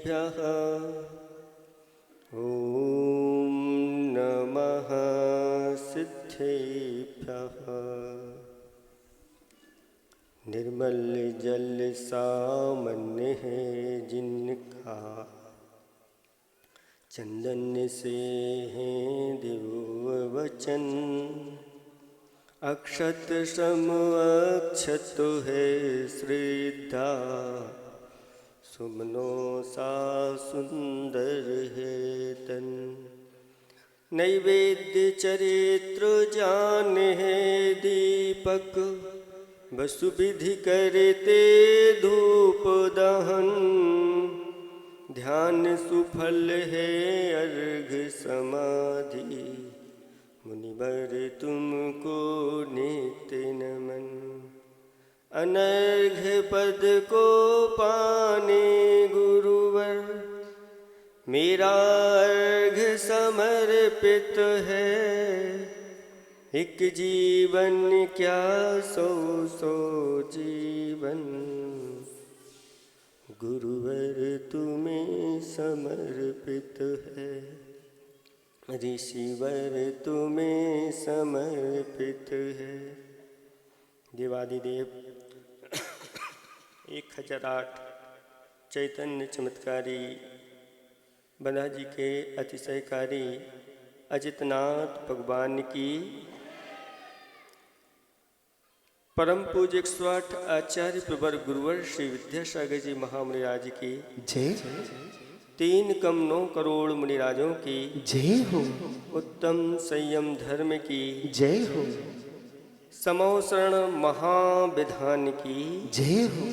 ॐ नमः सिद्धेभ्यः। निर्मल जल सामान्य है जिनका, चंदन से है दिव्य वचन। अक्षत सम अक्षत है श्रद्धा, सुमनों सा सुंदर है तन। नैवेद्य चरित्र जान है दीपक, वसु विधि करते धूप दहन। ध्यान सुफल है अर्घ समाधि, मुनिवर तुमको नित्य नमन। अनर्घ पद को पाने गुरुवर, मेरा अर्घ समर्पित है। एक जीवन क्या सौ सौ जीवन, गुरुवर तुम्हें समर्पित है। ऋषिवर तुम्हें समर्पित है। देवादिदेव 1008 चैतन्य चमत्कारी बंधा जी के अतिशयकारी अजितनाथ भगवान की परम पूज्य 108 आचार्य प्रवर गुरुवर श्री विद्यासागर जी महामुनिराज की जय। 3 कम 9 करोड़ मुनिराजों की जय हो। उत्तम संयम धर्म की जय हो। समोसरण महाविधान की जय हो।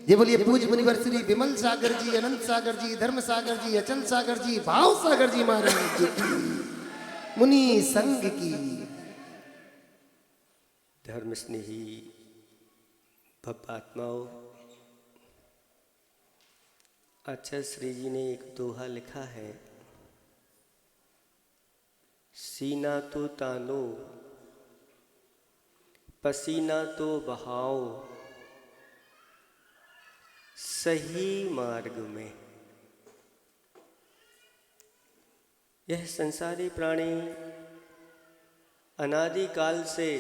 ये बोलिए पूज्य मुनिवर श्री विमल सागर जी, अनंत सागर जी, धर्म सागर जी, अचल सागर जी, भाव सागर जी महाराज जी की, मुनि संघ की। धर्म स्नेही भक्तात्माओं, आचार्य श्री जी ने एक दोहा लिखा है। सीना तो तानो, पसीना तो बहाओ, सही मार्ग में। यह संसारी प्राणी अनादिकाल से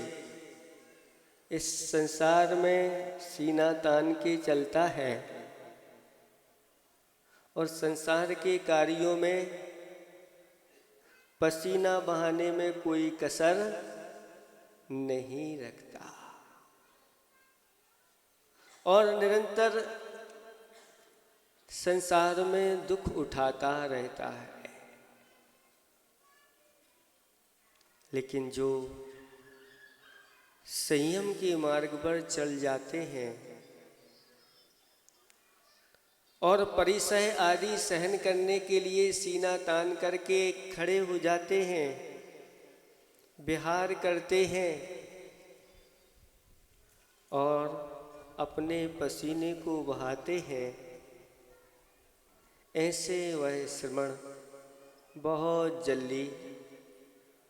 इस संसार में सीना तान के चलता है और संसार के कार्यों में पसीना बहाने में कोई कसर नहीं रखता और निरंतर संसार में दुख उठाता रहता है। लेकिन जो संयम के मार्ग पर चल जाते हैं और परिसह आदि सहन करने के लिए सीना तान करके खड़े हो जाते हैं, विहार करते हैं और अपने पसीने को बहाते हैं, ऐसे वह श्रमण बहुत जल्दी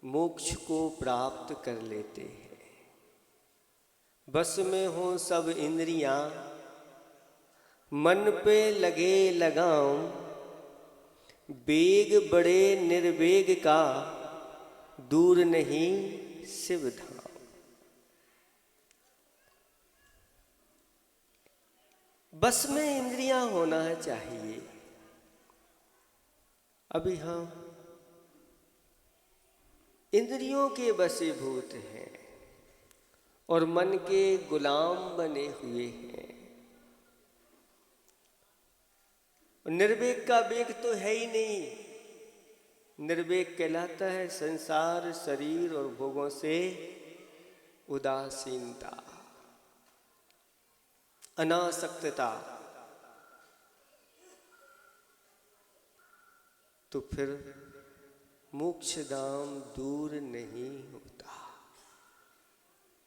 मोक्ष को प्राप्त कर लेते हैं। बस में हो सब इंद्रियां, मन पे लगे लगाऊं, बेग बड़े निर्वेग का, दूर नहीं शिव धाम। बस में इंद्रियां होना चाहिए। अभी हम इंद्रियों के वशीभूत हैं और मन के गुलाम बने हुए हैं। निर्वेग का वेग तो है ही नहीं। निर्वेग कहलाता है संसार, शरीर और भोगों से उदासीनता, अनासक्तता। तो फिर मोक्ष धाम दूर नहीं होता।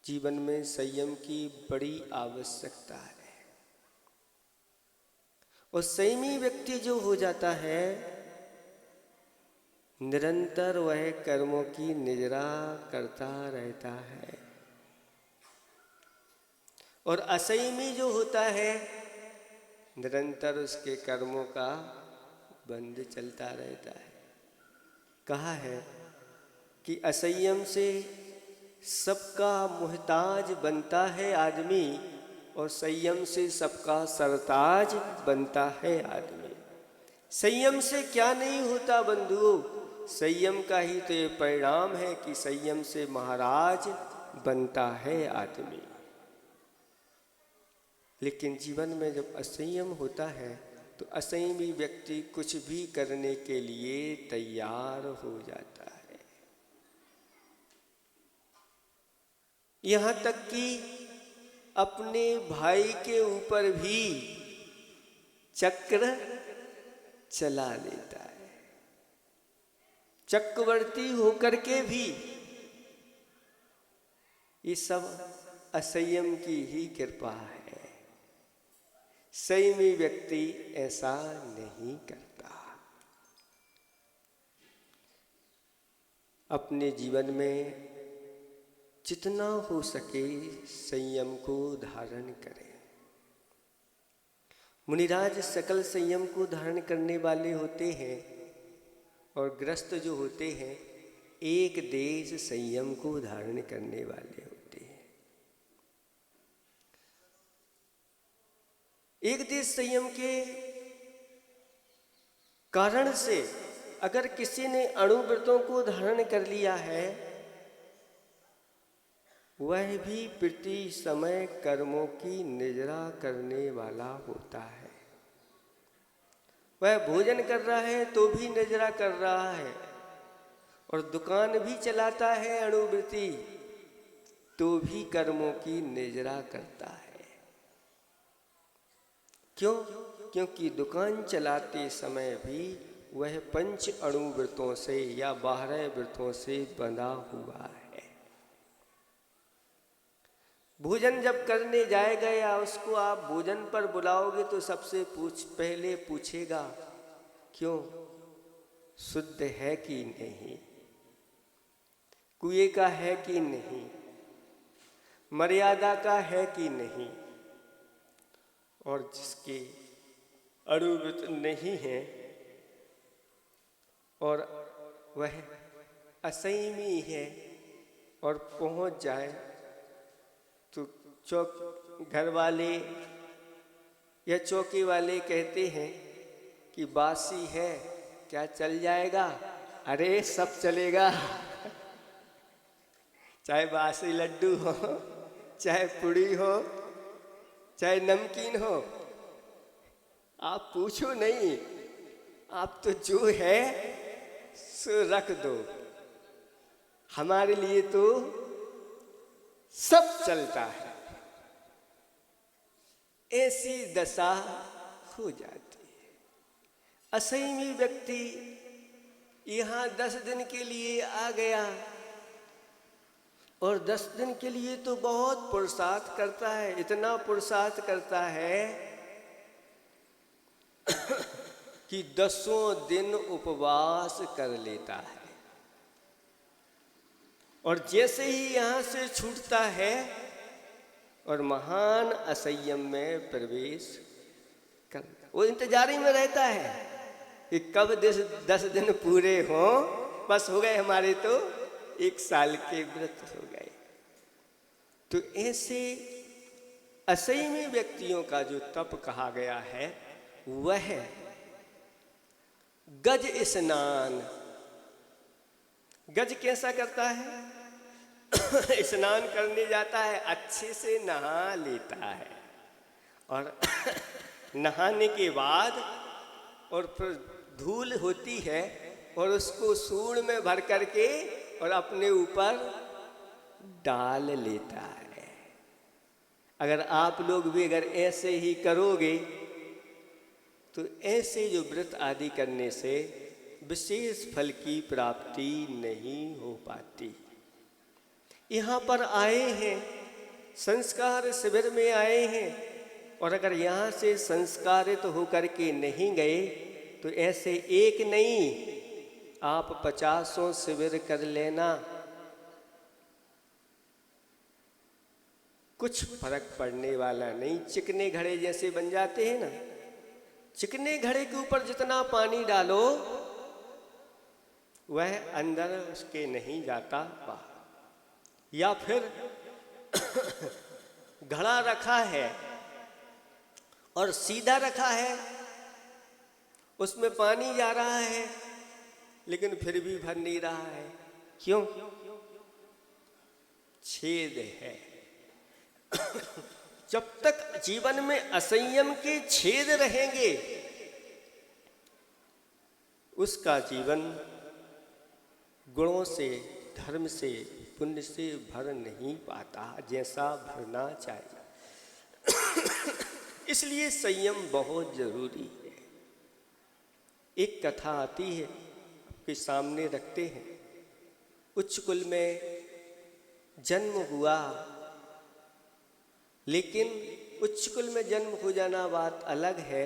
जीवन में संयम की बड़ी आवश्यकता है और संयमी व्यक्ति जो हो जाता है, निरंतर वह कर्मों की निजरा करता रहता है। और असंयमी जो होता है, निरंतर उसके कर्मों का बंद चलता रहता है। कहा है कि असंयम से सबका मुहताज बनता है आदमी और संयम से सबका सरताज बनता है आदमी। संयम से क्या नहीं होता बंधुओं, संयम का ही तो ये परिणाम है कि संयम से महाराज बनता है आदमी। लेकिन जीवन में जब असंयम होता है तो असंयमी व्यक्ति कुछ भी करने के लिए तैयार हो जाता है। यहाँ तक कि अपने भाई के ऊपर भी चक्र चला लेता है। चक्रवर्ती होकर के भी ये सब असंयम की ही कृपा है। संयमी व्यक्ति ऐसा नहीं करता। अपने जीवन में जितना हो सके संयम को धारण करें। मुनिराज सकल संयम को धारण करने वाले होते हैं और ग्रस्त जो होते हैं एक देश संयम को धारण करने वाले होते हैं। एक देश संयम के कारण से अगर किसी ने अणुव्रतों को धारण कर लिया है, वह भी प्रति समय कर्मों की निजरा करने वाला होता है। वह भोजन कर रहा है तो भी निजरा कर रहा है, और दुकान भी चलाता है अणुव्रती तो भी कर्मों की निजरा करता है। क्यों? क्योंकि दुकान चलाते समय भी वह पंच अणुव्रतों से या 12 व्रतों से बंधा हुआ है। भोजन जब करने जाएगा या उसको आप भोजन पर बुलाओगे तो सबसे पहले पूछेगा क्यों, शुद्ध है कि नहीं, कुएं का है कि नहीं, मर्यादा का है कि नहीं। और जिसके अणुव्रत नहीं है और वह असंयमी है और पहुंच जाए तो घर वाले या चौकी वाले कहते हैं कि बासी है, क्या चल जाएगा? अरे सब चलेगा, चाहे बासी लड्डू हो, चाहे पुड़ी हो, चाहे नमकीन हो, आप पूछो नहीं, आप तो जो है सो रख दो। हमारे लिए तो सब चलता है। ऐसी दशा हो जाती है। असंयमी व्यक्ति यहाँ 10 दिन के लिए आ गया और 10 दिन के लिए तो बहुत पुरुषार्थ करता है, इतना पुरुषार्थ करता है कि 10 दिन उपवास कर लेता है। और जैसे ही यहाँ से छूटता है और महान असंयम में प्रवेश कर, वो इंतजारी में रहता है कि कब 10 दिन पूरे हों, बस हो गए हमारे तो 1 साल के व्रत हो गए। तो ऐसे असंयमी व्यक्तियों का जो तप कहा गया है वह गज स्नान। गज कैसा करता है? स्नान करने जाता है, अच्छे से नहा लेता है और नहाने के बाद और फिर धूल होती है और उसको सूंड में भर करके और अपने ऊपर डाल लेता है। अगर आप लोग भी अगर ऐसे ही करोगे तो ऐसे जो व्रत आदि करने से विशेष फल की प्राप्ति नहीं हो पाती। यहाँ पर आए हैं, संस्कार शिविर में आए हैं, और अगर यहाँ से संस्कारित होकर के नहीं गए तो ऐसे एक नहीं आप 50 शिविर कर लेना, कुछ फर्क पड़ने वाला नहीं। चिकने घड़े जैसे बन जाते हैं ना, चिकने घड़े के ऊपर जितना पानी डालो वह अंदर उसके नहीं जाता बाहर। या फिर घड़ा रखा है और सीधा रखा है, उसमें पानी जा रहा है लेकिन फिर भी भर नहीं रहा है। क्यों? छेद है। जब तक जीवन में असंयम के छेद रहेंगे उसका जीवन गुणों से, धर्म से, पुण्य से भर नहीं पाता जैसा भरना चाहिए। इसलिए संयम बहुत जरूरी है। एक कथा आती है, आपके सामने रखते हैं। उच्च कुल में जन्म हुआ, लेकिन उच्च कुल में जन्म हो जाना बात अलग है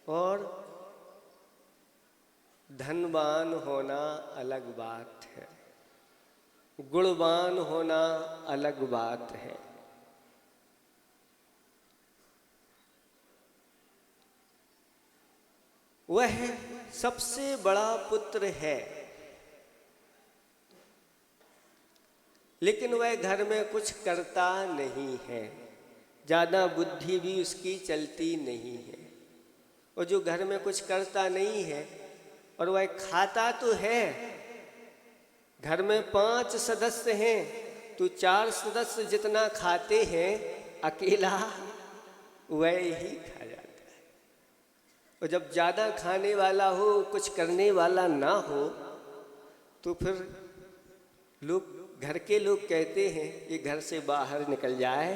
और धनवान होना अलग बात है, गुणवान होना अलग बात है। वह सबसे बड़ा पुत्र है, लेकिन वह घर में कुछ करता नहीं है, ज़्यादा बुद्धि भी उसकी चलती नहीं है। और जो घर में कुछ करता नहीं है और वह खाता तो है, घर में 5 सदस्य हैं तो 4 सदस्य जितना खाते हैं अकेला वह ही खा जाता है। और जब ज़्यादा खाने वाला हो, कुछ करने वाला ना हो, तो फिर लोग, घर के लोग कहते हैं ये घर से बाहर निकल जाए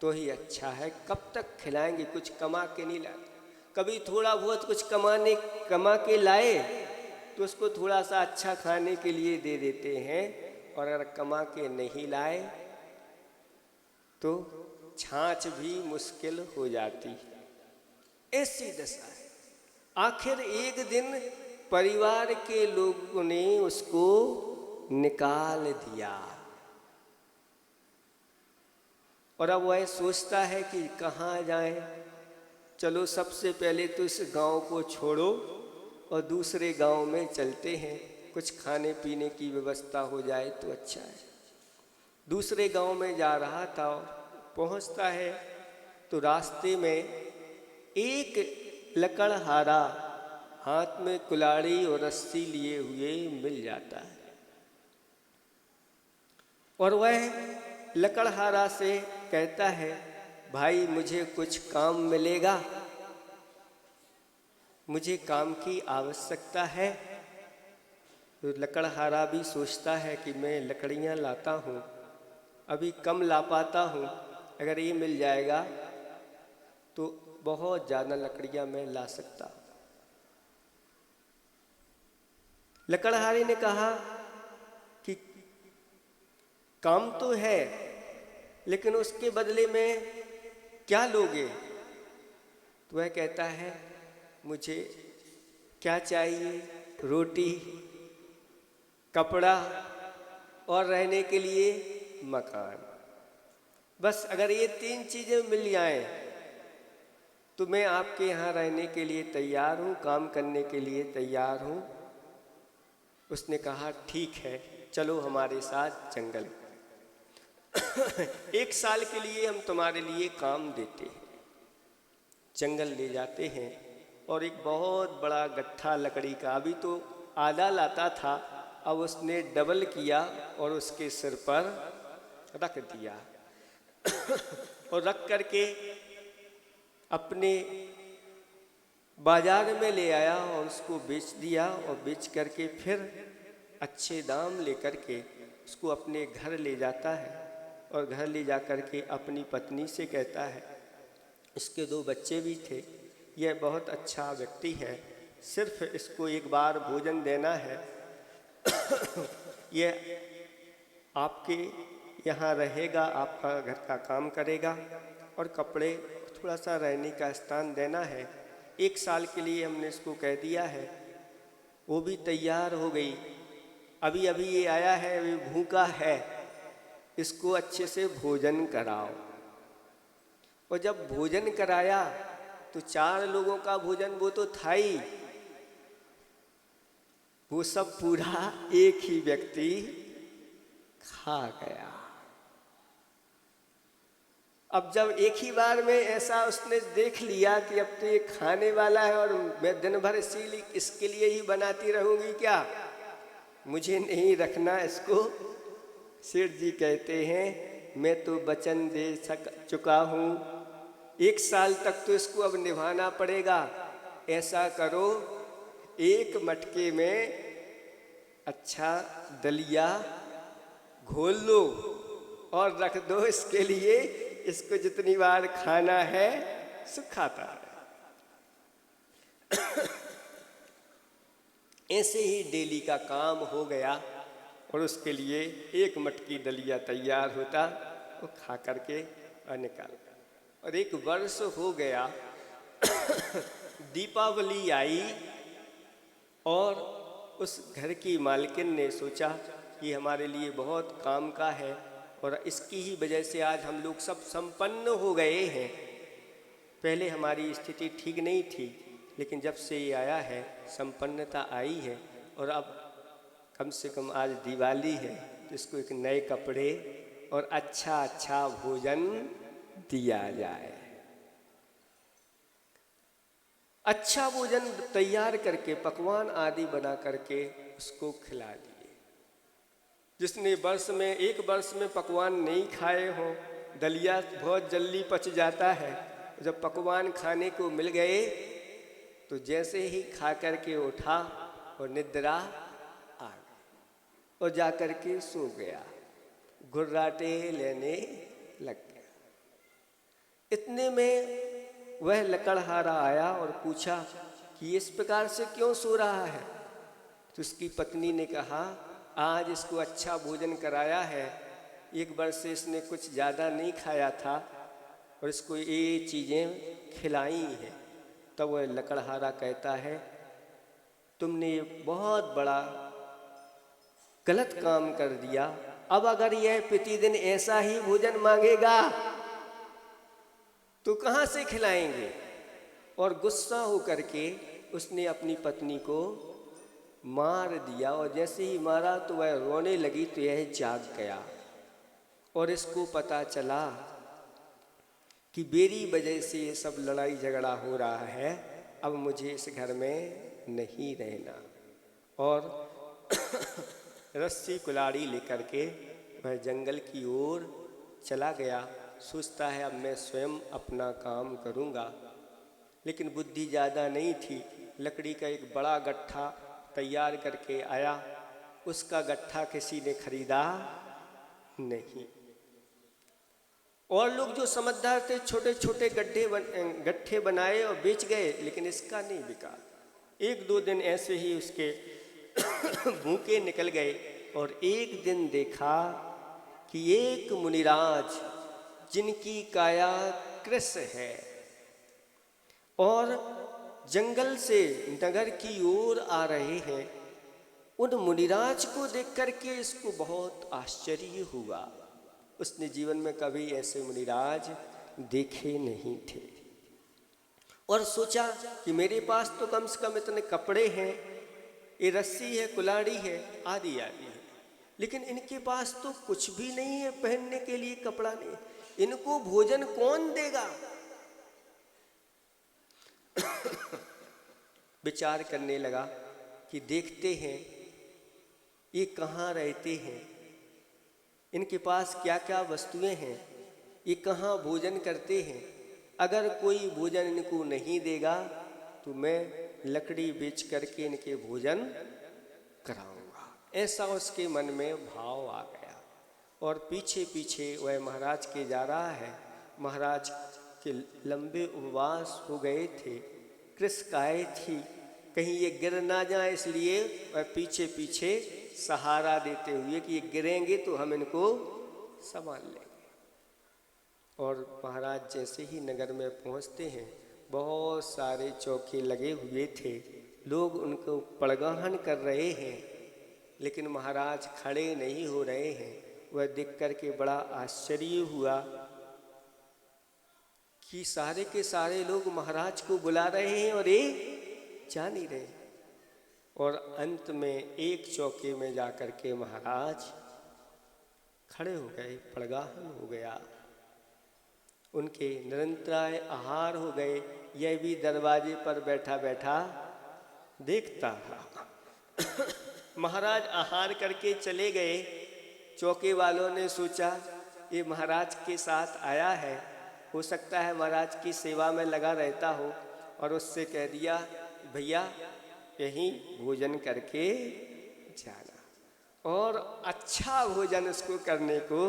तो ही अच्छा है। कब तक खिलाएंगे, कुछ कमा के नहीं लाते। कभी थोड़ा बहुत कुछ कमा के लाए तो उसको थोड़ा सा अच्छा खाने के लिए दे देते हैं, और अगर कमा के नहीं लाए तो छाछ भी मुश्किल हो जाती है। ऐसी दशा है। आखिर एक दिन परिवार के लोगों ने उसको निकाल दिया और अब वह सोचता है कि कहाँ जाए। चलो सबसे पहले तो इस गांव को छोड़ो और दूसरे गांव में चलते हैं, कुछ खाने पीने की व्यवस्था हो जाए तो अच्छा है। दूसरे गांव में जा रहा था, पहुंचता है तो रास्ते में एक लकड़हारा हाथ में कुल्हाड़ी और रस्सी लिए हुए मिल जाता है और वह लकड़हारा से कहता है, भाई मुझे कुछ काम मिलेगा, मुझे काम की आवश्यकता है। तो लकड़हारा भी सोचता है कि मैं लकड़ियाँ लाता हूँ, अभी कम ला पाता हूँ, अगर ये मिल जाएगा तो बहुत ज़्यादा लकड़ियाँ मैं ला सकता हूँ। लकड़हारे ने कहा कि काम तो है, लेकिन उसके बदले में क्या लोगे? तो वह कहता है, मुझे क्या चाहिए? रोटी, कपड़ा और रहने के लिए मकान। बस अगर ये 3 चीज़ें मिल जाएं तो मैं आपके यहाँ रहने के लिए तैयार हूँ, काम करने के लिए तैयार हूँ। उसने कहा, ठीक है, चलो हमारे साथ जंगल। 1 साल के लिए हम तुम्हारे लिए काम देते हैं। जंगल ले जाते हैं और एक बहुत बड़ा गट्ठा लकड़ी का, अभी तो आधा लाता था, अब उसने डबल किया और उसके सिर पर रख दिया और रख करके अपने बाजार में ले आया और उसको बेच दिया। और बेच करके फिर अच्छे दाम लेकर के उसको अपने घर ले जाता है और घर ले जा कर के अपनी पत्नी से कहता है, इसके 2 बच्चे भी थे, यह बहुत अच्छा व्यक्ति है, सिर्फ इसको एक बार भोजन देना है, यह आपके यहाँ रहेगा, आपका घर का काम करेगा और कपड़े, थोड़ा सा रहने का स्थान देना है। 1 साल के लिए हमने इसको कह दिया है। वो भी तैयार हो गई। अभी अभी ये आया है, अभी भूखा है, इसको अच्छे से भोजन कराओ। और जब भोजन कराया तो 4 लोगों का भोजन वो तो था ही, वो सब पूरा एक ही व्यक्ति खा गया। अब जब एक ही बार में ऐसा उसने देख लिया कि अब तो ये खाने वाला है और मैं दिन भर इसीलिए इसके लिए ही बनाती रहूंगी क्या, मुझे नहीं रखना इसको। सेठ जी कहते हैं मैं तो वचन दे चुका हूँ, 1 साल तक तो इसको अब निभाना पड़ेगा। ऐसा करो, एक मटके में अच्छा दलिया घोल लो और रख दो इसके लिए, इसको जितनी बार खाना है सो खाता है। ऐसे ही डेली का काम हो गया और उसके लिए 1 मटकी दलिया तैयार होता, वो खा करके और निकाल। और 1 वर्ष हो गया, दीपावली आई और उस घर की मालकिन ने सोचा कि हमारे लिए बहुत काम का है और इसकी ही वजह से आज हम लोग सब संपन्न हो गए हैं। पहले हमारी स्थिति ठीक नहीं थी, लेकिन जब से ये आया है संपन्नता आई है और अब कम से कम आज दिवाली है तो इसको एक नए कपड़े और अच्छा अच्छा भोजन दिया जाए। अच्छा भोजन तैयार करके पकवान आदि बना करके उसको खिला दिए। जिसने एक वर्ष में पकवान नहीं खाए हों, दलिया बहुत जल्दी पच जाता है, जब पकवान खाने को मिल गए तो जैसे ही खा करके उठा और निद्रा आ गई और जा करके सो गया, घुर्राटे लेने लग गया। इतने में वह लकड़हारा आया और पूछा कि इस प्रकार से क्यों सो रहा है। तो उसकी पत्नी ने कहा आज इसको अच्छा भोजन कराया है, 1 वर्ष से इसने कुछ ज़्यादा नहीं खाया था और इसको ये चीज़ें खिलाई हैं। तब वह लकड़हारा कहता है तुमने बहुत बड़ा गलत काम कर दिया, अब अगर यह प्रतिदिन ऐसा ही भोजन मांगेगा तो कहाँ से खिलाएंगे। और गुस्सा होकर के उसने अपनी पत्नी को मार दिया और जैसे ही मारा तो वह रोने लगी तो यह जाग गया और इसको पता चला कि मेरी वजह से ये सब लड़ाई झगड़ा हो रहा है, अब मुझे इस घर में नहीं रहना। और रस्सी कुल्हाड़ी लेकर के वह जंगल की ओर चला गया। सोचता है अब मैं स्वयं अपना काम करूँगा, लेकिन बुद्धि ज़्यादा नहीं थी। लकड़ी का एक बड़ा गट्ठा तैयार करके आया, उसका गट्ठा किसी ने खरीदा नहीं। और लोग जो समझदार थे छोटे छोटे गट्ठे बनाए और बेच गए, लेकिन इसका नहीं बिका। 1-2 दिन ऐसे ही उसके भूखे निकल गए और एक दिन देखा कि एक मुनिराज जिनकी काया कृष्ण है और जंगल से नगर की ओर आ रहे हैं, उन मुनिराज को देख करके इसको बहुत आश्चर्य हुआ। उसने जीवन में कभी ऐसे मुनिराज देखे नहीं थे और सोचा कि मेरे पास तो कम से कम इतने कपड़े हैं, ये रस्सी है, कुल्हाड़ी है, आदि आदि है, लेकिन इनके पास तो कुछ भी नहीं है, पहनने के लिए कपड़ा नहीं, इनको भोजन कौन देगा। विचार करने लगा कि देखते हैं ये कहाँ रहते हैं, इनके पास क्या क्या वस्तुएं हैं, ये कहाँ भोजन करते हैं। अगर कोई भोजन इनको नहीं देगा तो मैं लकड़ी बेच करके इनके भोजन कराऊंगा। ऐसा उसके मन में भाव आ गया और पीछे पीछे वह महाराज के जा रहा है। महाराज के लंबे उपवास हो गए थे, कृष्णकाय थी, कहीं ये गिर ना जाए, इसलिए वह पीछे पीछे सहारा देते हुए कि ये गिरेंगे तो हम इनको संभाल लेंगे। और महाराज जैसे ही नगर में पहुंचते हैं, बहुत सारे चौके लगे हुए थे, लोग उनको पड़गाहन कर रहे हैं, लेकिन महाराज खड़े नहीं हो रहे हैं। वह देख कर के बड़ा आश्चर्य हुआ कि सारे के सारे लोग महाराज को बुला रहे हैं और ये जा नहीं रहे। और अंत में एक चौके में जाकर के महाराज खड़े हो गए, पड़गाहन हो गया, उनके निरंतराय आहार हो गए। यह भी दरवाजे पर बैठा बैठा देखता रहा। महाराज आहार करके चले गए। चौके वालों ने सोचा ये महाराज के साथ आया है, हो सकता है महाराज की सेवा में लगा रहता हो, और उससे कह दिया भैया यहीं भोजन करके जाना। और अच्छा भोजन उसको करने को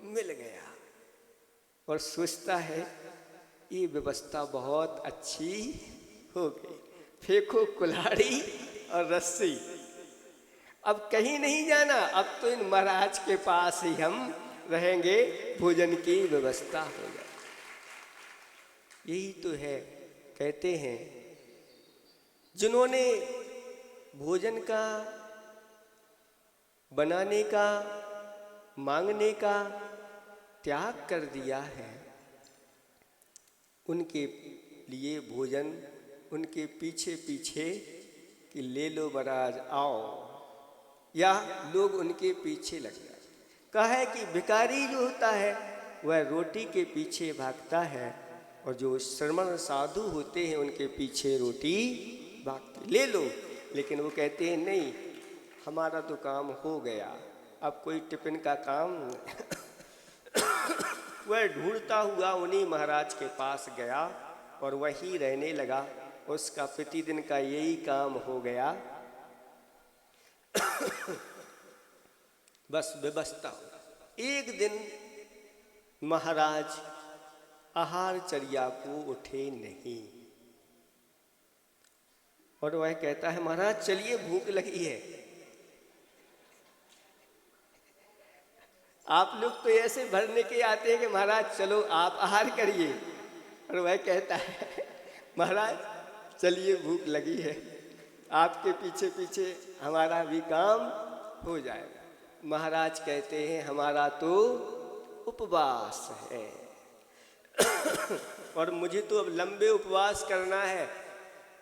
मिल गया। और सोचता है ये व्यवस्था बहुत अच्छी हो गई। फेंको कुल्हाड़ी और रस्सी, अब कहीं नहीं जाना, अब तो इन महाराज के पास ही हम रहेंगे, भोजन की व्यवस्था हो जाए। यही तो है, कहते हैं जिन्होंने भोजन का, बनाने का, मांगने का त्याग कर दिया है, उनके लिए भोजन उनके पीछे पीछे कि ले लो महाराज आओ, या लोग उनके पीछे लग जाए। कहा है कि भिखारी जो होता है वह रोटी के पीछे भागता है, और जो श्रमण साधु होते हैं उनके पीछे रोटी भागती। ले लो, लेकिन वो कहते हैं नहीं हमारा तो काम हो गया, अब कोई टिफिन का काम वह ढूंढता हुआ उन्हीं महाराज के पास गया और वहीं रहने लगा। उसका प्रतिदिन का यही काम हो गया। बस व्यवस्था। एक दिन महाराज आहारचर्या को उठे नहीं, और वह कहता है महाराज चलिए भूख लगी है। आप लोग तो ऐसे भरने के आते हैं कि महाराज चलो आप आहार करिए, और वह कहता है महाराज चलिए भूख लगी है, आपके पीछे पीछे हमारा भी काम हो जाएगा। महाराज कहते हैं हमारा तो उपवास है और मुझे तो अब लंबे उपवास करना है।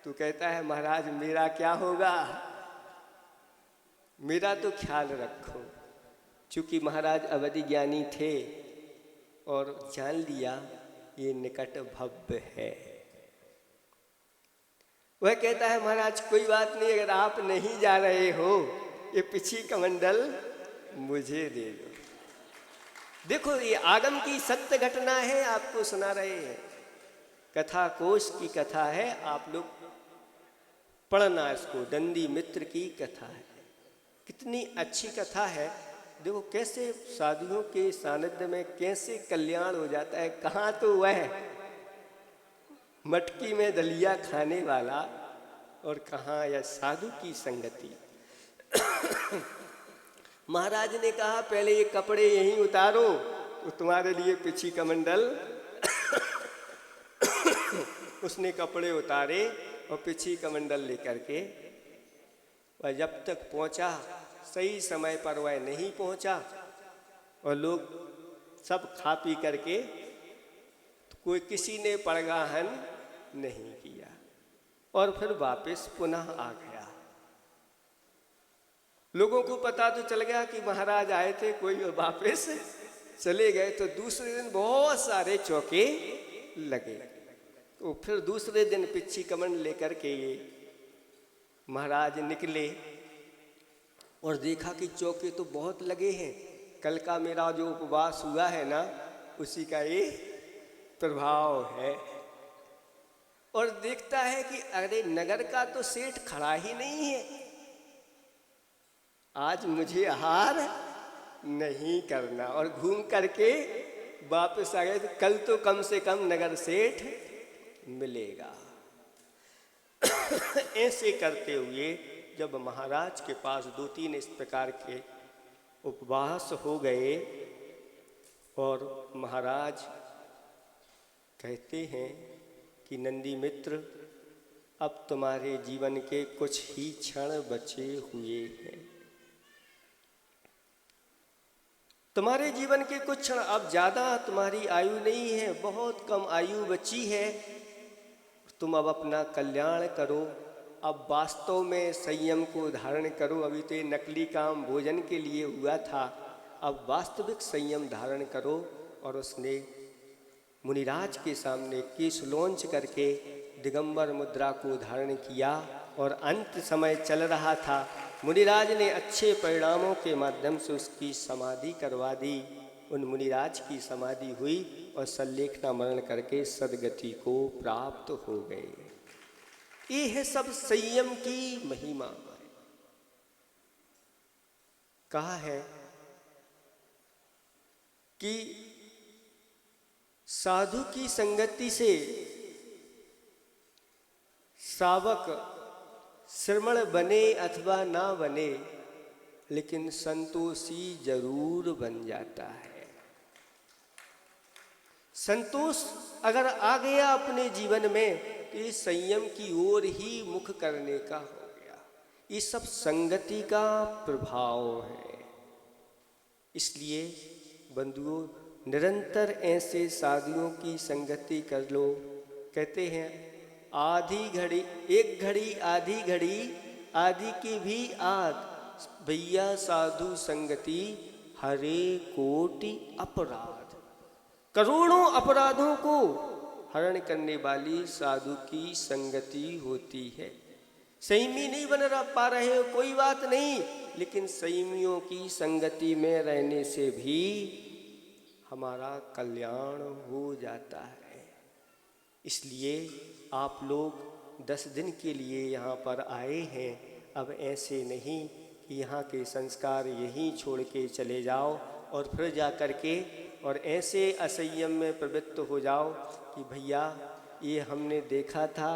तो कहता है महाराज मेरा क्या होगा, मेरा तो ख्याल रखो। चूँकि महाराज अवधि ज्ञानी थे और जान लिया ये निकट भव्य है। वह कहता है महाराज कोई बात नहीं, अगर आप नहीं जा रहे हो ये पिछी कमंडल मुझे दे दो। देखो ये आगम की सत्य घटना है, आपको सुना रहे हैं, कथा कोश की कथा है, आप लोग पढ़ना इसको। दंडी मित्र की कथा है, कितनी अच्छी कथा है। देखो कैसे साधुओं के सानिध्य में कैसे कल्याण हो जाता है। कहाँ तो वह मटकी में दलिया खाने वाला, और कहाँ यह साधु की संगति। महाराज ने कहा पहले ये कपड़े यहीं उतारो, तो तुम्हारे लिए पिछी कमंडल। उसने कपड़े उतारे और पिछी कमंडल लेकर के वह जब तक पहुंचा, सही समय पर वह नहीं पहुंचा, और लोग सब खा पी करके कोई किसी ने पड़गाहन नहीं किया, और फिर वापस पुनः आ गया। लोगों को पता तो चल गया कि महाराज आए थे, कोई वापस चले गए। तो दूसरे दिन बहुत सारे चौके लगे। तो फिर दूसरे दिन पिछी कमंड लेकर के ये महाराज निकले और देखा कि चौके तो बहुत लगे हैं। कल का मेरा जो उपवास हुआ है ना, उसी का ये प्रभाव है। और देखता है कि अरे नगर का तो सेठ खड़ा ही नहीं है, आज मुझे आहार नहीं करना। और घूम करके वापस आ गए, तो कल तो कम से कम नगर सेठ मिलेगा। ऐसे करते हुए जब महाराज के पास 2-3 इस प्रकार के उपवास हो गए, और महाराज कहते हैं कि नंदी मित्र अब तुम्हारे जीवन के कुछ ही क्षण बचे हुए हैं। तुम्हारे जीवन के कुछ क्षण, अब ज़्यादा तुम्हारी आयु नहीं है, बहुत कम आयु बची है। तुम अब अपना कल्याण करो, अब वास्तव में संयम को धारण करो। अभी तो ये नकली काम भोजन के लिए हुआ था, अब वास्तविक संयम धारण करो। और उसने मुनिराज के सामने केश लौंच करके दिगंबर मुद्रा को धारण किया। और अंत समय चल रहा था, मुनिराज ने अच्छे परिणामों के माध्यम से उसकी समाधि करवा दी। उन मुनिराज की समाधि हुई और सल्लेखना मरण करके सदगति को प्राप्त हो गए। ये है सब संयम की महिमा। कहा है कि साधु की संगति से श्रावक श्रमण बने अथवा ना बने, लेकिन संतोषी जरूर बन जाता है। संतोष अगर आ गया अपने जीवन में तो ये संयम की ओर ही मुख करने का हो गया। ये सब संगति का प्रभाव है। इसलिए बंधुओं, निरंतर ऐसे साधुओं की संगति कर लो। कहते हैं आधी घड़ी, एक घड़ी आधी घड़ी, आधी की भी आध, भैया साधु संगति हरे कोटि अपराध। करोड़ों अपराधों को हरण करने वाली साधु की संगति होती है। संयमी नहीं बन पा रहे हो, कोई बात नहीं, लेकिन संयमियों की संगति में रहने से भी हमारा कल्याण हो जाता है। इसलिए आप लोग 10 दिन के लिए यहाँ पर आए हैं। अब ऐसे नहीं कि यहाँ के संस्कार यहीं छोड़ के चले जाओ और फिर जा कर के और ऐसे असंयम में प्रवृत्त हो जाओ कि भैया ये हमने देखा था,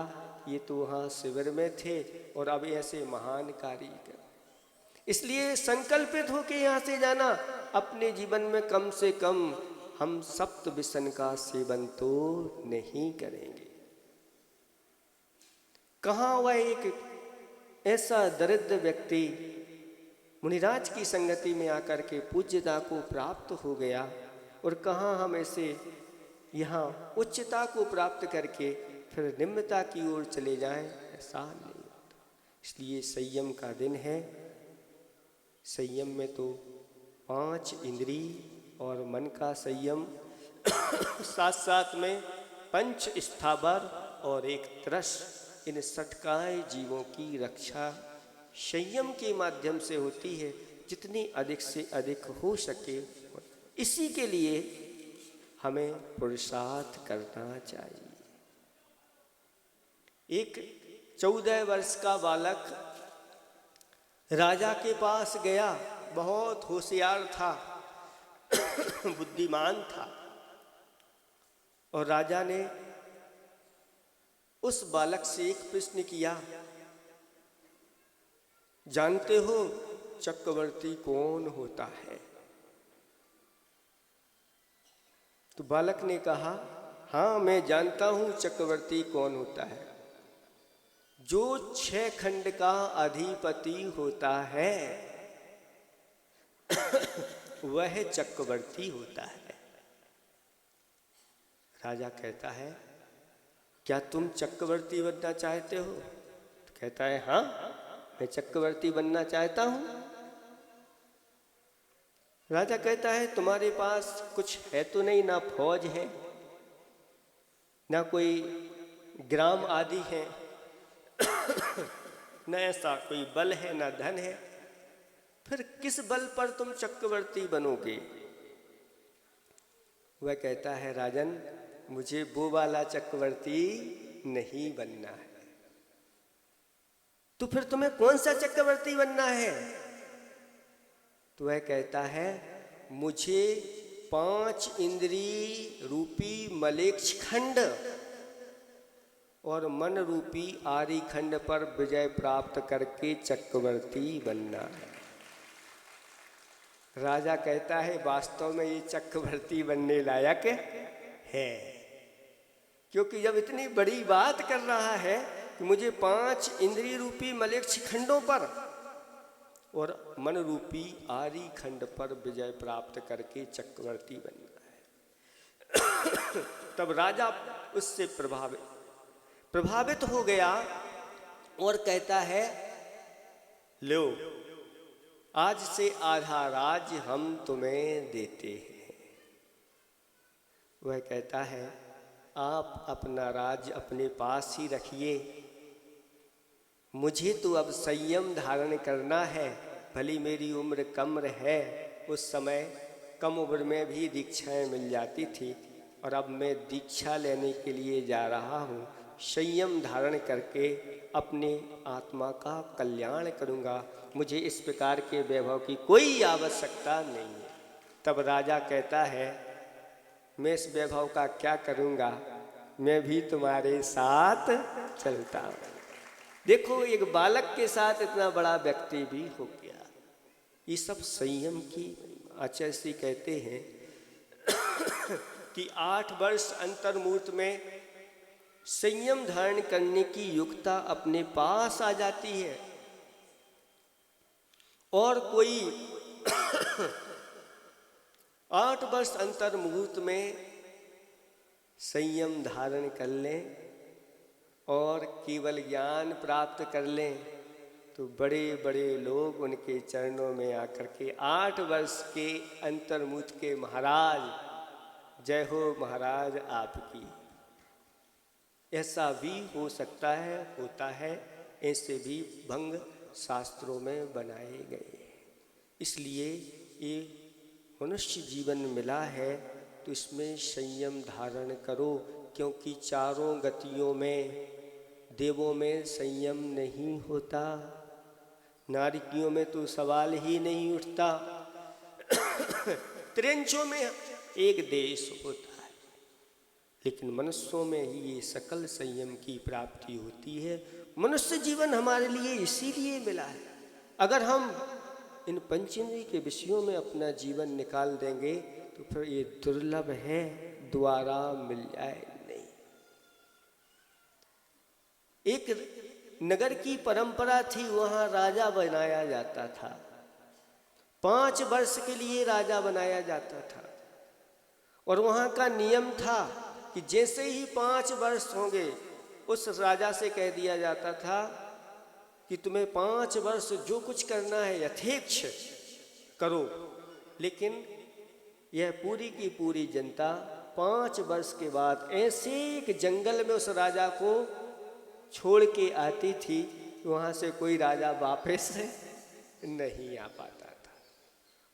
ये तो वहाँ शिविर में थे और अब ऐसे महान कार्य कर। इसलिए संकल्पित होकर यहाँ से जाना। अपने जीवन में कम से कम हम सप्त विषण का सेवन तो नहीं करेंगे। कहाँ वह एक ऐसा दरिद्र व्यक्ति मुनिराज की संगति में आकर के पूज्यता को प्राप्त हो गया, और कहाँ हम ऐसे यहाँ उच्चता को प्राप्त करके फिर निम्नता की ओर चले जाएं, ऐसा नहीं होता। इसलिए संयम का दिन है। संयम में तो 5 इंद्री और मन का संयम, साथ साथ में पंच स्थावर और एक त्रस, इन सटकाए जीवों की रक्षा संयम के माध्यम से होती है। जितनी अधिक से अधिक हो सके, इसी के लिए हमें पुरुषार्थ करना चाहिए। एक 14 वर्ष का बालक राजा के पास गया, बहुत होशियार था, बुद्धिमान था, और राजा ने उस बालक से एक प्रश्न किया, जानते हो चक्रवर्ती कौन होता है? तो बालक ने कहा, हाँ मैं जानता हूं चक्रवर्ती कौन होता है। जो 6 खंड का अधिपति होता है वह चक्रवर्ती होता है। राजा कहता है, क्या तुम चक्रवर्ती बनना चाहते हो? तो कहता है, हाँ मैं चक्रवर्ती बनना चाहता हूं। राजा कहता है, तुम्हारे पास कुछ है तो नहीं, ना फौज है, ना कोई ग्राम आदि है, न ऐसा कोई बल है, ना धन है, फिर किस बल पर तुम चक्रवर्ती बनोगे? वह कहता है, राजन मुझे वो वाला चक्रवर्ती नहीं बनना है। तो फिर तुम्हें कौन सा चक्रवर्ती बनना है? तो वह कहता है, मुझे 5 इंद्री रूपी मलेच्छ खंड और मन रूपी आरी खंड पर विजय प्राप्त करके चक्रवर्ती बनना है। राजा कहता है, वास्तव में ये चक्रवर्ती बनने लायक है, क्योंकि जब इतनी बड़ी बात कर रहा है कि मुझे 5 इंद्रिय रूपी मलेच्छ खंडों पर और मन रूपी आरी खंड पर विजय प्राप्त करके चक्रवर्ती बन गया। तब राजा उससे प्रभावित हो गया और कहता है, लो आज से आधा राज्य हम तुम्हें देते हैं। वह कहता है, आप अपना राज्य अपने पास ही रखिए, मुझे तो अब संयम धारण करना है। भली मेरी उम्र कम है, उस समय कम उम्र में भी दीक्षाएं मिल जाती थी, और अब मैं दीक्षा लेने के लिए जा रहा हूँ। संयम धारण करके अपने आत्मा का कल्याण करूँगा, मुझे इस प्रकार के वैभव की कोई आवश्यकता नहीं है। तब राजा कहता है, मैं इस वैभव का क्या करूँगा, मैं भी तुम्हारे साथ चलता हूँ। देखो, एक बालक के साथ इतना बड़ा व्यक्ति भी हो गया। ये सब संयम की आचार्य श्री कहते हैं कि 8 वर्ष अंतर्मूर्त में संयम धारण करने की युक्ता अपने पास आ जाती है, और कोई 8 वर्ष अंतर्मुहूर्त में संयम धारण कर लें और केवल ज्ञान प्राप्त कर लें, तो बड़े बड़े लोग उनके चरणों में आकर के 8 वर्ष के अंतर्मुहूर्त के महाराज, जय हो महाराज आपकी। ऐसा भी हो सकता है, होता है, ऐसे भी भंग शास्त्रों में बनाए गए। इसलिए ये मनुष्य जीवन मिला है तो इसमें संयम धारण करो, क्योंकि चारों गतियों में, देवों में संयम नहीं होता, नारिकियों में तो सवाल ही नहीं उठता, त्रिंचों में एक देश होता है, लेकिन मनुष्यों में ही ये सकल संयम की प्राप्ति होती है। मनुष्य जीवन हमारे लिए इसीलिए मिला है। अगर हम इन पंचेंद्रिय के विषयों में अपना जीवन निकाल देंगे तो फिर ये दुर्लभ है, दोबारा मिल जाए नहीं। एक नगर की परंपरा थी, वहाँ राजा बनाया जाता था। 5 वर्ष के लिए राजा बनाया जाता था, और वहाँ का नियम था कि जैसे ही 5 वर्ष होंगे, उस राजा से कह दिया जाता था कि तुम्हें 5 वर्ष जो कुछ करना है यथेच्छ करो। लेकिन यह पूरी की पूरी जनता 5 वर्ष के बाद ऐसे एक जंगल में उस राजा को छोड़ के आती थी, वहाँ से कोई राजा वापस नहीं आ पाता था।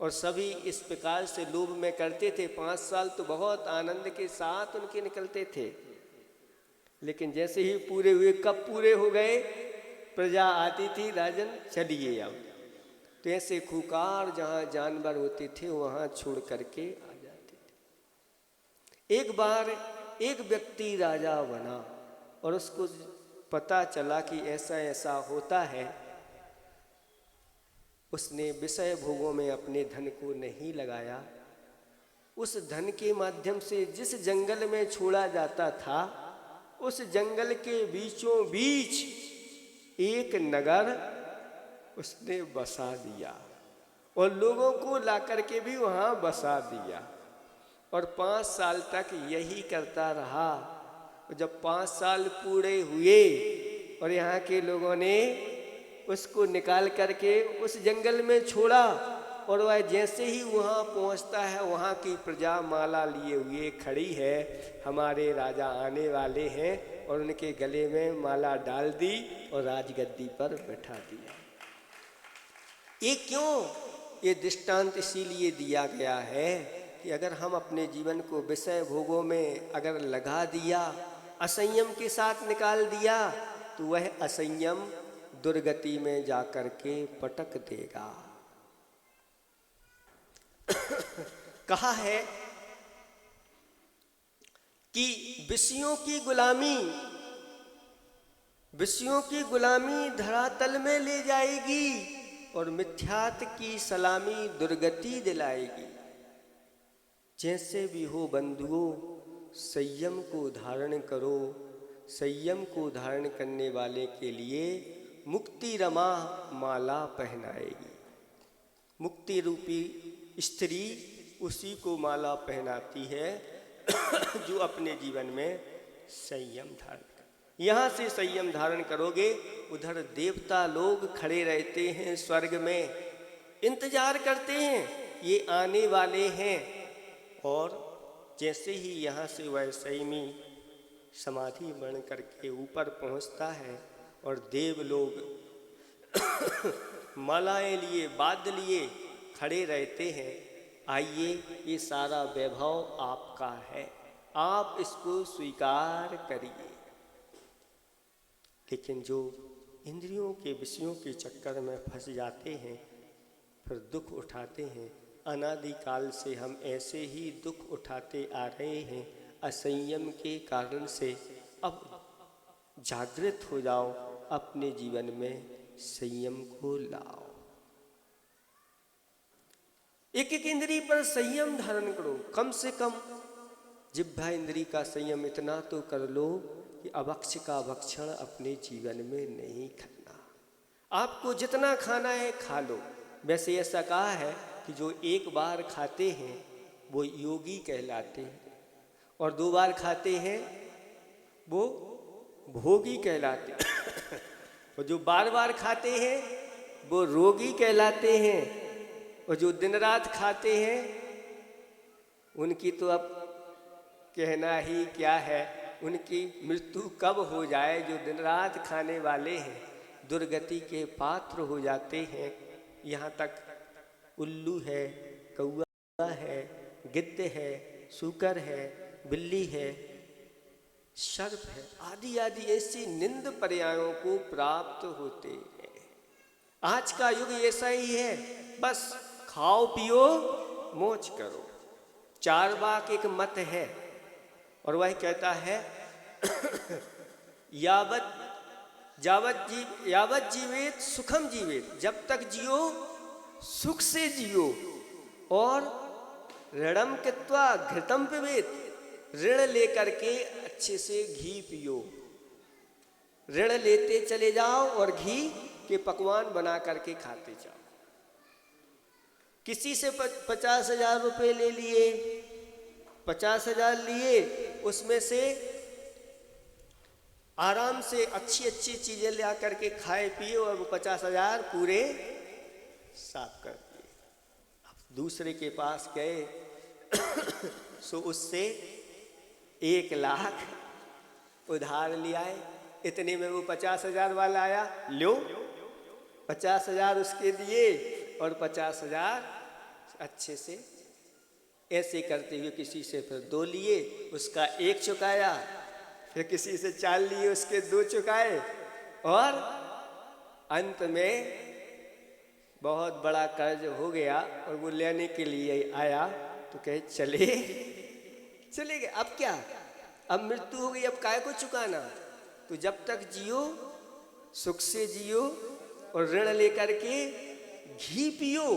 और सभी इस प्रकार से लोभ में करते थे। 5 साल तो बहुत आनंद के साथ उनके निकलते थे, लेकिन जैसे ही पूरे हुए, कब पूरे हो गए, प्रजा आती थी, राजन चलिए अब। तो ऐसे खूंखार जहाँ जानवर होते थे वहाँ छोड़ करके आ जाते थे। एक बार एक व्यक्ति राजा बना और उसको पता चला कि ऐसा ऐसा होता है। उसने विषय भोगों में अपने धन को नहीं लगाया। उस धन के माध्यम से जिस जंगल में छोड़ा जाता था, उस जंगल के बीचों बीच एक नगर उसने बसा दिया, और लोगों को ला करके भी वहाँ बसा दिया, और 5 साल तक यही करता रहा। जब 5 साल पूरे हुए और यहाँ के लोगों ने उसको निकाल करके उस जंगल में छोड़ा, और वह जैसे ही वहाँ पहुँचता है, वहाँ की प्रजा माला लिए हुए खड़ी है, हमारे राजा आने वाले हैं, और उनके गले में माला डाल दी और राजगद्दी पर बैठा दिया। ये क्यों? ये दृष्टांत इसीलिए दिया गया है कि अगर हम अपने जीवन को विषय भोगों में अगर लगा दिया, असंयम के साथ निकाल दिया, तो वह असंयम दुर्गति में जाकर के पटक देगा। कहा है कि विषयों की गुलामी धरातल में ले जाएगी और मिथ्यात की सलामी दुर्गति दिलाएगी। जैसे भी हो बंधुओं, संयम को धारण करो। संयम को धारण करने वाले के लिए मुक्ति रमा माला पहनाएगी। मुक्ति रूपी स्त्री उसी को माला पहनाती है जो अपने जीवन में संयम धारण करे। यहाँ से संयम धारण करोगे, उधर देवता लोग खड़े रहते हैं स्वर्ग में, इंतजार करते हैं ये आने वाले हैं। और जैसे ही यहाँ से वह संयमी समाधि बन करके ऊपर पहुँचता है और देव लोग मालाएं लिए, वाद्य लिए खड़े रहते हैं, आइए ये सारा वैभव आपका है, आप इसको स्वीकार करिए। लेकिन जो इंद्रियों के विषयों के चक्कर में फंस जाते हैं, फिर दुख उठाते हैं। अनादिकाल से हम ऐसे ही दुख उठाते आ रहे हैं असंयम के कारण से। अब जागृत हो जाओ, अपने जीवन में संयम को लाओ। एक एक इंद्रिय पर संयम धारण करो, कम से कम जिह्वा इंद्रिय का संयम इतना तो कर लो कि अभक्ष का भक्षण अपने जीवन में नहीं खाना। आपको जितना खाना है खा लो। वैसे ऐसा कहा है कि जो एक बार खाते हैं वो योगी कहलाते हैं, और 2 बार खाते हैं वो भोगी कहलाते हैं और जो बार बार खाते हैं वो रोगी कहलाते हैं, और जो दिन रात खाते हैं उनकी तो अब कहना ही क्या है, उनकी मृत्यु कब हो जाए। जो दिन रात खाने वाले हैं दुर्गति के पात्र हो जाते हैं। यहाँ तक उल्लू है, कौआ है, गिद्ध है, सूकर है, बिल्ली है, सर्प है, आदि आदि ऐसी निंद पर्यायों को प्राप्त होते हैं। आज का युग ऐसा ही है, बस खाओ पियो मौज करो। चार्वाक एक मत है और वह कहता है यावत जीवेत सुखम जीवेत, जब तक जियो सुख से जियो। और ऋणम कृत्वा घृतम पिबेत, ऋण लेकर के अच्छे से घी पियो। ऋण लेते चले जाओ और घी के पकवान बना करके खाते जाओ। किसी से 50,000 रुपये ले लिए, 50,000 लिए, उसमें से आराम से अच्छी अच्छी चीजें ला करके खाए पिए और वो 50,000 पूरे साफ कर दिए। अब दूसरे के पास गए सो उससे 1 लाख उधार ले आए। इतने में वो 50,000 वाला आया, लो 50,000 उसके दिए और 50,000 अच्छे से ऐसे करते हुए किसी से फिर 2 लिए, उसका 1 चुकाया, फिर किसी से 4 लिए, उसके 2 चुकाए, और अंत में बहुत बड़ा कर्ज हो गया। और वो लेने के लिए आया तो कहे चले गए। अब क्या, अब मृत्यु हो गई, अब काय को चुकाना। तो जब तक जियो सुख से जियो और ऋण लेकर के घी पियो,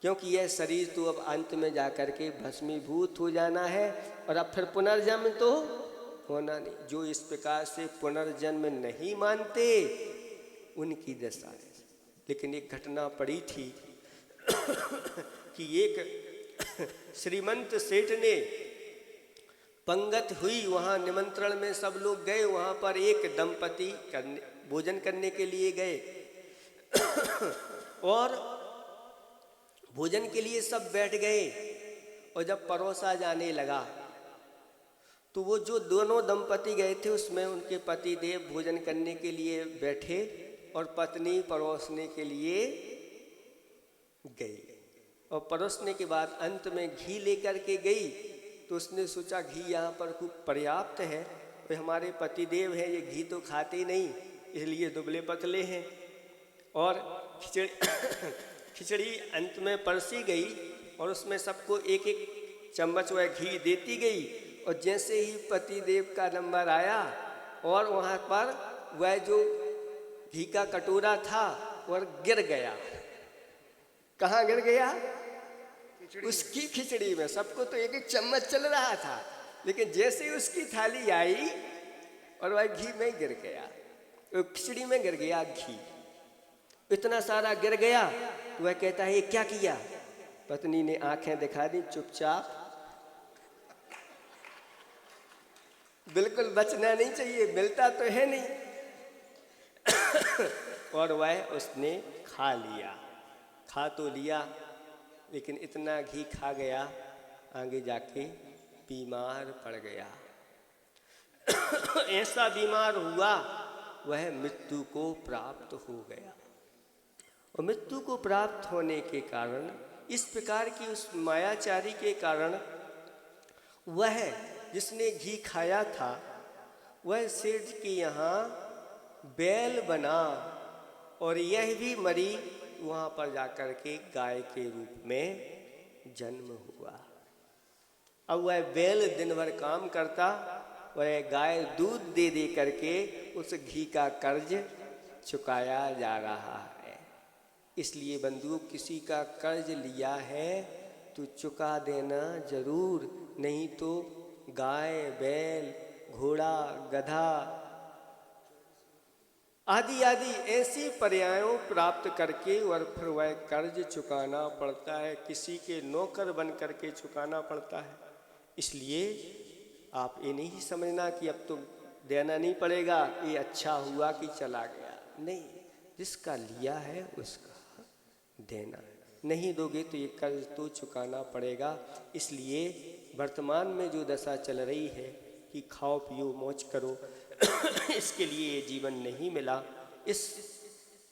क्योंकि यह शरीर तो अब अंत में जाकर के भस्मीभूत हो जाना है और अब फिर पुनर्जन्म तो होना नहीं। जो इस प्रकार से पुनर्जन्म नहीं मानते उनकी दशा है। लेकिन एक घटना पड़ी थी कि एक श्रीमंत सेठ ने पंगत हुई, वहाँ निमंत्रण में सब लोग गए। वहाँ पर एक दंपति भोजन करने के लिए गए और भोजन के लिए सब बैठ गए। और जब परोसा जाने लगा तो वो जो दोनों दंपति गए थे उसमें उनके पति देव भोजन करने के लिए बैठे और पत्नी परोसने के लिए गई। और परोसने के बाद अंत में घी लेकर के गई तो उसने सोचा घी यहाँ पर खूब पर्याप्त है, तो हमारे पति देव हैं, ये घी तो खाते नहीं, इसलिए दुबले पतले हैं। और खिचड़ी अंत में परसी गई और उसमें सबको 1-1 चम्मच वह घी देती गई। और जैसे ही पति देव का नंबर आया और वहाँ पर वह जो घी का कटोरा था वह गिर गया। कहाँ गिर गया? उसकी खिचड़ी में। सबको तो 1-1 चम्मच चल रहा था, लेकिन जैसे ही उसकी थाली आई और वह घी में गिर गया, तो खिचड़ी में गिर गया घी। इतना सारा गिर गया। वह कहता है ये क्या किया? पत्नी ने आंखें दिखा दी, चुपचाप, बिल्कुल बचना नहीं चाहिए, मिलता तो है नहीं। और वह उसने खा लिया। खा तो लिया, लेकिन इतना घी खा गया, आगे जाके बीमार पड़ गया। ऐसा बीमार हुआ, वह मृत्यु को प्राप्त हो गया। और मृत्यु को प्राप्त होने के कारण, इस प्रकार की उस मायाचारी के कारण, वह जिसने घी खाया था, वह सेठ के यहाँ बैल बना और यह भी मरी, वहाँ पर जाकर के गाय के रूप में जन्म हुआ। अब वह बैल दिन भर काम करता, वह गाय दूध दे दे करके उस घी का कर्ज चुकाया जा रहा है। इसलिए बंधु, किसी का कर्ज लिया है तो चुका देना जरूर, नहीं तो गाय, बैल, घोड़ा, गधा आदि आदि ऐसी पर्यायों प्राप्त करके और फिर वह कर्ज चुकाना पड़ता है, किसी के नौकर बन करके चुकाना पड़ता है। इसलिए आप ये नहीं समझना कि अब तो देना नहीं पड़ेगा, ये अच्छा हुआ कि चला गया। नहीं, जिसका लिया है उसका देना, नहीं दोगे तो ये कर्ज तो चुकाना पड़ेगा। इसलिए वर्तमान में जो दशा चल रही है कि खाओ पियो मौज करो, इसके लिए ये जीवन नहीं मिला। इस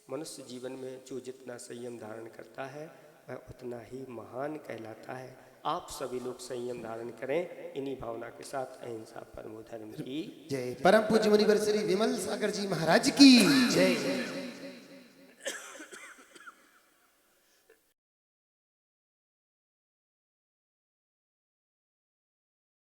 मनुष्य जीवन में जो जितना संयम धारण करता है वह उतना ही महान कहलाता है। आप सभी लोग संयम धारण करें। इन्हीं भावना के साथ अहिंसा परमो धर्म की जय। परम पूज्य मुनिवर श्री विमल सागर जी महाराज की जय।